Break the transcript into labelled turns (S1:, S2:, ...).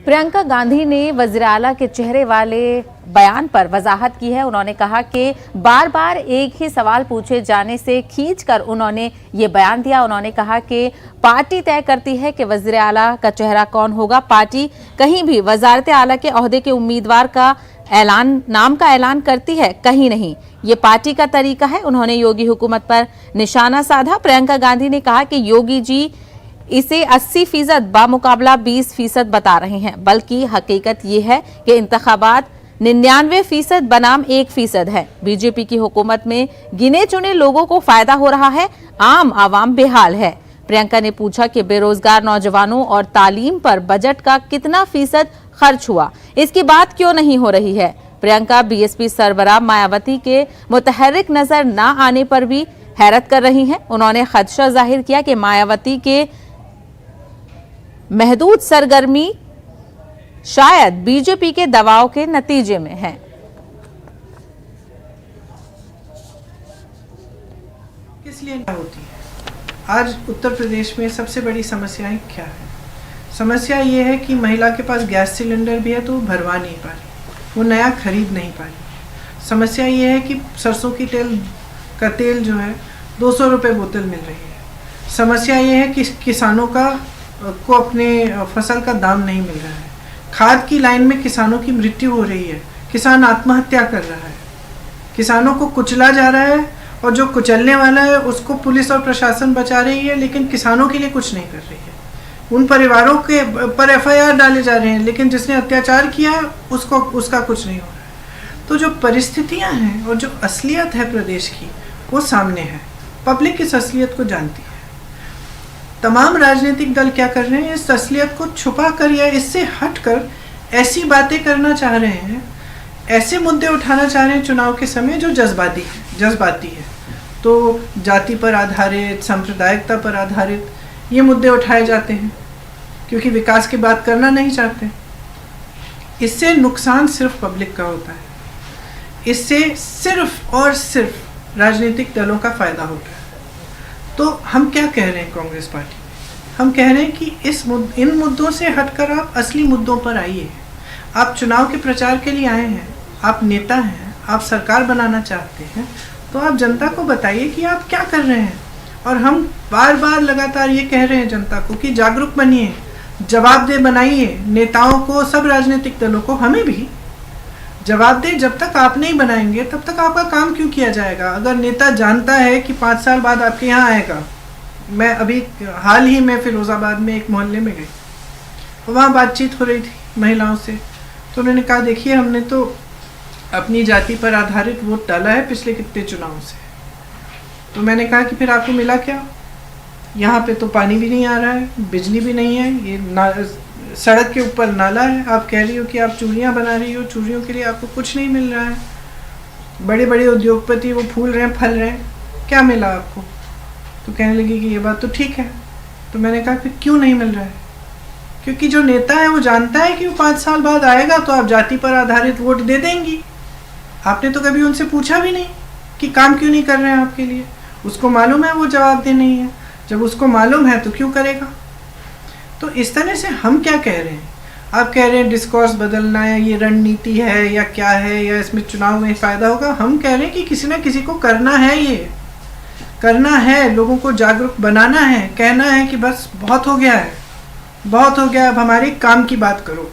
S1: प्रियंका गांधी ने वज़ीर आला के चेहरे वाले बयान पर वजाहत की है। उन्होंने कहा कि बार बार एक ही सवाल पूछे जाने से खींचकर उन्होंने ये बयान दिया। उन्होंने कहा कि पार्टी तय करती है कि वज़ीर आला का चेहरा कौन होगा। पार्टी कहीं भी वज़ारत आला के ओहदे के उम्मीदवार का नाम का ऐलान करती है, कहीं नहीं। ये पार्टी का तरीका है। उन्होंने योगी हुकूमत पर निशाना साधा। प्रियंका गांधी ने कहा कि योगी जी इसे 80% बामुकाबला 20% बता रहे हैं, बल्कि हकीकत ये है कि इंतखाबात 99% बनाम 1% है। बीजेपी की हुकूमत में गिने चुने लोगों को फायदा हो रहा है, आम आवाम बेहाल है। प्रियंका ने पूछा कि बेरोजगार नौजवानों और तालीम पर बजट का कितना फीसद खर्च हुआ, इसकी बात क्यों नहीं हो रही है। प्रियंका बीएसपी सरबराह मायावती के मुतहर्रिक नजर न आने पर भी हैरत कर रही हैं। उन्होंने खदशा जाहिर किया कि मायावती के महदूद सरगर्मी शायद बीजेपी के दबाव के नतीजे में है।
S2: किस लिए क्या होती है? आज उत्तर प्रदेश में सबसे बड़ी समस्याएं क्या है? समस्या ये है कि महिला के पास गैस सिलेंडर भी है तो वो भरवा नहीं पा रही, वो नया खरीद नहीं पा रही। समस्या ये है कि सरसों की तेल जो है 200 रुपये बोतल मिल रही है। समस्या ये है कि किसानों को अपने फसल का दाम नहीं मिल रहा है। खाद की लाइन में किसानों की मृत्यु हो रही है, किसान आत्महत्या कर रहा है, किसानों को कुचला जा रहा है और जो कुचलने वाला है उसको पुलिस और प्रशासन बचा रही है, लेकिन किसानों के लिए कुछ नहीं कर रही है। उन परिवारों के पर एफआईआर डाले जा रहे हैं, लेकिन जिसने अत्याचार किया है उसका कुछ नहीं हो रहा है। तो जो परिस्थितियां हैं और जो असलियत है प्रदेश की, वो सामने है। पब्लिक इस असलियत को जानती है। तमाम राजनीतिक दल क्या कर रहे हैं, इस असलियत को छुपा कर या इससे हटकर ऐसी बातें करना चाह रहे हैं, ऐसे मुद्दे उठाना चाह रहे हैं चुनाव के समय जो जज्बाती है। तो जाति पर आधारित, सांप्रदायिकता पर आधारित ये मुद्दे उठाए जाते हैं, क्योंकि विकास की बात करना नहीं चाहते। इससे नुकसान सिर्फ पब्लिक का होता है, इससे सिर्फ और सिर्फ राजनीतिक दलों का फायदा होता है। तो हम क्या कह रहे हैं कांग्रेस पार्टी में? हम कह रहे हैं कि इन मुद्दों से हटकर आप असली मुद्दों पर आइए। आप चुनाव के प्रचार के लिए आए हैं, आप नेता हैं, आप सरकार बनाना चाहते हैं, तो आप जनता को बताइए कि आप क्या कर रहे हैं। और हम बार बार लगातार ये कह रहे हैं जनता को कि जागरूक बनिए, जवाबदेह बनाइए नेताओं को, सब राजनीतिक दलों को, हमें भी जवाबदेह जब तक आप नहीं बनाएंगे तब तक आपका काम क्यों किया जाएगा। अगर नेता जानता है कि 5 साल बाद आपके यहाँ आएगा, मैं अभी हाल ही में फिरोजाबाद में एक मोहल्ले में गई, वहाँ बातचीत हो रही थी महिलाओं से, तो उन्होंने कहा देखिए हमने तो अपनी जाति पर आधारित वोट डाला है पिछले कितने चुनावों से। तो मैंने कहा कि फिर आपको मिला क्या? यहाँ पे तो पानी भी नहीं आ रहा है, बिजली भी नहीं है, ये सड़क के ऊपर नाला है। आप कह रही हो कि आप चूड़ियाँ बना रही हो, चूड़ियों के लिए आपको कुछ नहीं मिल रहा है। बड़े बड़े उद्योगपति वो फूल रहे हैं, फल रहे हैं, क्या मिला आपको? तो कहने लगी कि ये बात तो ठीक है। तो मैंने कहा फिर क्यों नहीं मिल रहा है? क्योंकि जो नेता है वो जानता है कि वो 5 साल बाद आएगा तो आप जाति पर आधारित वोट दे देंगी। आपने तो कभी उनसे पूछा भी नहीं कि काम क्यों नहीं कर रहे हैं आपके लिए। उसको मालूम है वो जवाबदेह नहीं है, जब उसको मालूम है तो क्यों करेगा। तो इस तरह से हम क्या कह रहे हैं? आप कह रहे हैं डिस्कोर्स बदलना है, ये रणनीति है या क्या है, या इसमें चुनाव में फ़ायदा होगा। हम कह रहे हैं कि किसी ना किसी को करना है, ये करना है, लोगों को जागरूक बनाना है, कहना है कि बस बहुत हो गया है, बहुत हो गया, अब हमारे काम की बात करो।